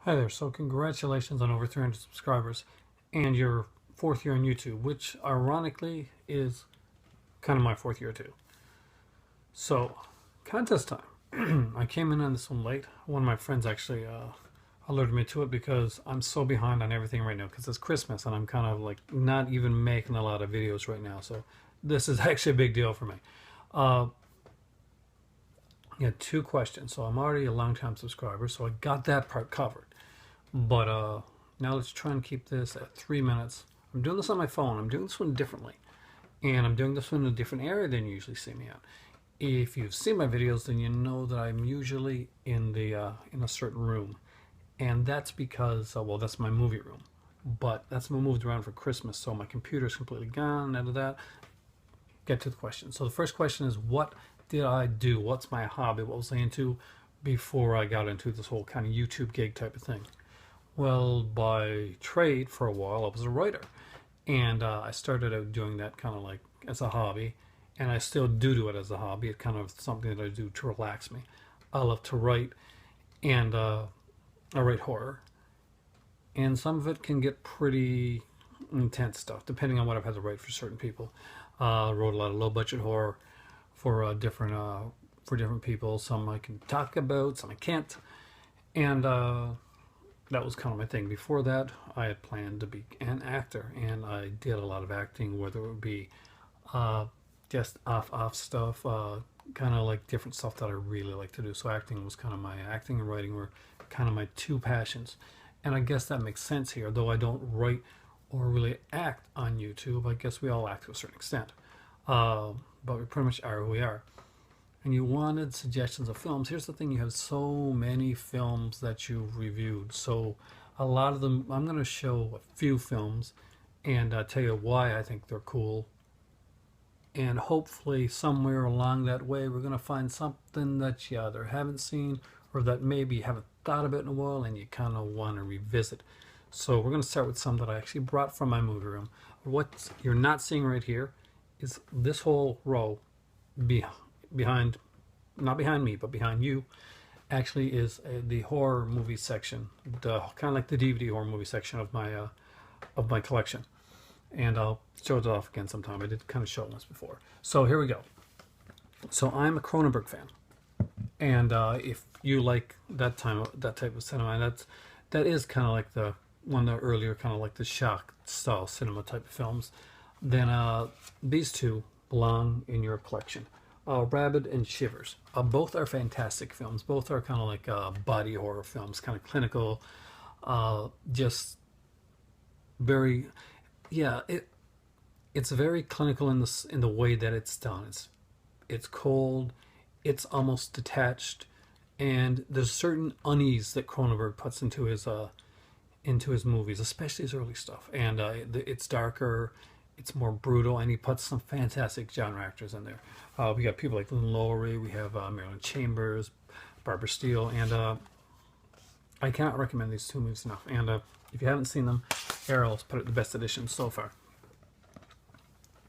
Hi there, so congratulations on over 300 subscribers and your fourth year on YouTube, which ironically is kind of my fourth year too. So, contest time. I came in on this one late. One of my friends actually alerted me to it because I'm so behind on everything right now because it's Christmas and I'm kind of like not even making a lot of videos right now. So, this is actually a big deal for me. Uh, yeah, two questions. So, I'm already a long time subscriber, so I got that part covered. But now let's try and keep this at 3 minutes. I'm doing this on my phone. I'm doing this one differently. And I'm doing this one in a different area than you usually see me at. If you've seen my videos, then you know that I'm usually in a certain room. And that's because, well, that's my movie room. But that's been moved around for Christmas, so my computer's completely gone out of that. Get to the question. So the first question is, what did I do? What's my hobby? What was I into before I got into this whole kind of YouTube gig type of thing? Well, by trade, for a while, I was a writer. And I started out doing that kind of like as a hobby. And I still do it as a hobby. It's kind of something that I do to relax me. I love to write, and I write horror. And some of it can get pretty intense stuff, depending on what I've had to write for certain people. I wrote a lot of low budget horror for different people. Some I can talk about, some I can't. And that was kind of my thing. Before that, I had planned to be an actor, and I did a lot of acting, whether it would be uh, just off stuff, kind of like different stuff that I really like to do. So acting and writing were kind of my two passions, and I guess that makes sense here. Though I don't write or really act on YouTube, I guess we all act to a certain extent, but we pretty much are who we are. And you wanted suggestions of films. Here's the thing: you have so many films that you've reviewed. So a lot of them, I'm going to show a few films and tell you why I think they're cool. And hopefully, somewhere along that way, we're going to find something that you either haven't seen or that maybe you haven't thought about in a while and you kind of want to revisit. So we're going to start with some that I actually brought from my movie room. What you're not seeing right here is this whole row be, behind, not behind me, but behind you, actually is the horror movie section, kind of like the DVD horror movie section of my collection. And I'll show it off again sometime. I did kind of show it once before. So here we go. So I'm a Cronenberg fan, and if you like that type of cinema, that is kind of like the one of the earlier kind of like the shock style cinema type of films, then these two belong in your collection. Rabid and Shivers. Both are fantastic films. Both are kind of like body horror films, kind of clinical, just very, yeah. It's very clinical in the way that it's done. It's cold, it's almost detached, and there's certain unease that Cronenberg puts into his movies, especially his early stuff. And it's darker, it's more brutal, and he puts some fantastic genre actors in there. We got people like Lynn Lowry, we have Marilyn Chambers, Barbara Steele, and I cannot recommend these two movies enough. And if you haven't seen them, Arrow's put it the best edition so far.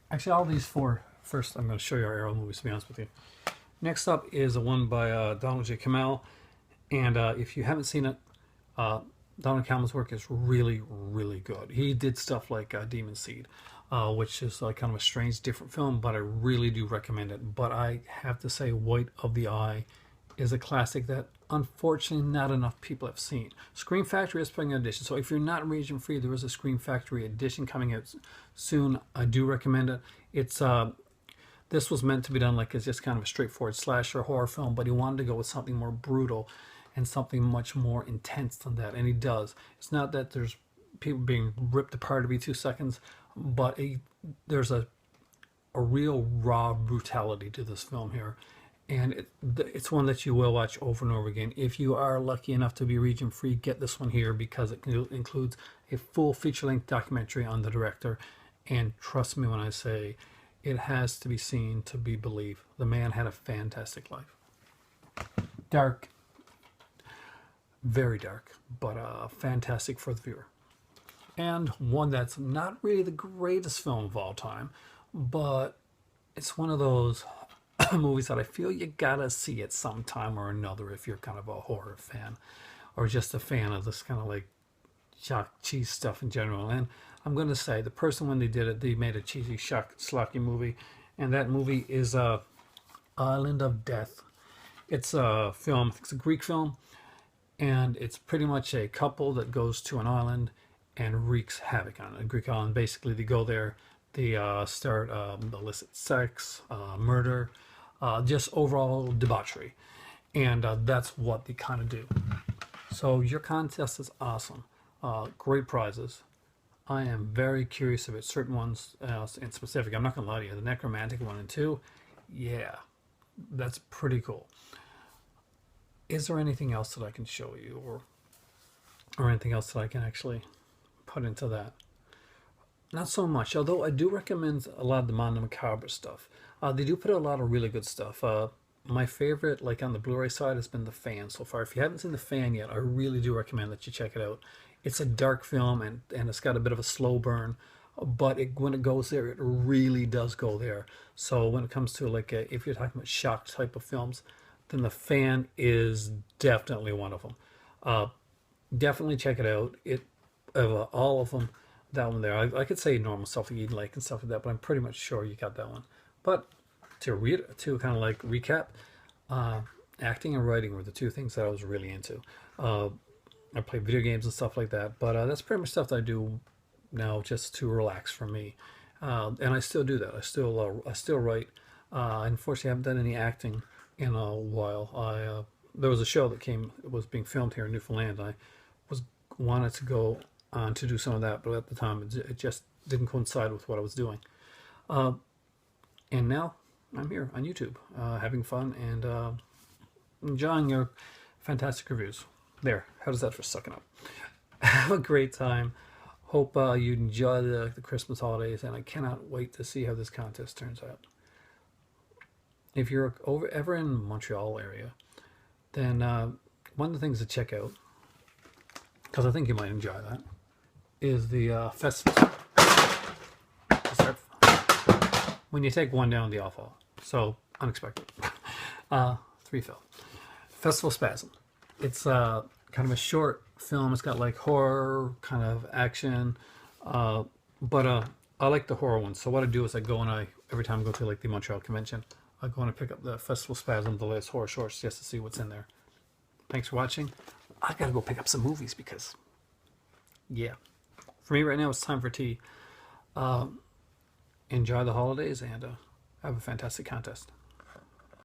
Actually, all these four. First, I'm going to show you our Arrow movies, to be honest with you. Next up is a one by Donald J. Kimmel. And if you haven't seen it, Donald Campbell's work is really, really good. He did stuff like Demon Seed, which is kind of a strange, different film, but I really do recommend it. But I have to say, White of the Eye is a classic that unfortunately not enough people have seen. Scream Factory is putting an edition, so if you're not region free, there is a Scream Factory edition coming out soon. I do recommend it. It's this was meant to be done like as just kind of a straightforward slasher horror film, but he wanted to go with something more brutal and something much more intense than that, and he does. It's not that there's people being ripped apart every 2 seconds, but there's a real raw brutality to this film here, and it's one that you will watch over and over again. If you are lucky enough to be region free, get this one here because it includes a full feature-length documentary on the director, and trust me when I say it has to be seen to be believed. The man had a fantastic life. Dark, very dark, but fantastic for the viewer. And one that's not really the greatest film of all time, but it's one of those movies that I feel you gotta see at some time or another if you're kind of a horror fan. or just a fan of this kind of like shock cheese stuff in general. And I'm going to say the person, when they did it, they made a cheesy shock schlocky movie, and that movie is Island of Death. It's a film. It's a Greek film, and it's pretty much a couple that goes to an island and wreaks havoc on it. A Greek island. Basically, they go there, they start illicit sex, murder, just overall debauchery, and that's what they kind of do. So your contest is awesome. Great prizes. I am very curious about certain ones in specific. I'm not going to lie to you. The Necromantic 1 and 2, yeah, that's pretty cool. Is there anything else that I can show you, or anything else that I can actually put into that? Not so much, although I do recommend a lot of the Mondo Macabre stuff. They do put out a lot of really good stuff. My favorite, like on the Blu-ray side, has been The Fan so far. If you haven't seen The Fan yet, I really do recommend that you check it out. It's a dark film, and it's got a bit of a slow burn, but when it goes there, it really does go there. So when it comes to like if you're talking about shock type of films, then The Fan is definitely one of them. Definitely check it out. All of them, that one there. I could say normal stuff like Eden Lake and stuff like that, but I'm pretty much sure you got that one. But to kind of like recap, acting and writing were the two things that I was really into. I play video games and stuff like that, but that's pretty much stuff that I do now just to relax for me. And I still do that. I still write. Unfortunately, I haven't done any acting in a while. There was a show that was being filmed here in Newfoundland. I wanted to go on to do some of that, but at the time it just didn't coincide with what I was doing. And now I'm here on YouTube, having fun and enjoying your fantastic reviews. There, how does that for sucking up? Have a great time. Hope you enjoy the Christmas holidays, and I cannot wait to see how this contest turns out. If you're ever in Montreal area, then one of the things to check out, because I think you might enjoy that, is the festival. When you take one down, the all fall. So unexpected. 3 fell. Festival Spasm. It's kind of a short film. It's got like horror, kind of action, but I like the horror ones. So what I do is I go and every time I go to like the Montreal convention, I go and I pick up the Festival Spasm, the latest horror shorts, just to see what's in there. Thanks for watching. I gotta go pick up some movies because, yeah, for me right now it's time for tea. Enjoy the holidays and have a fantastic contest.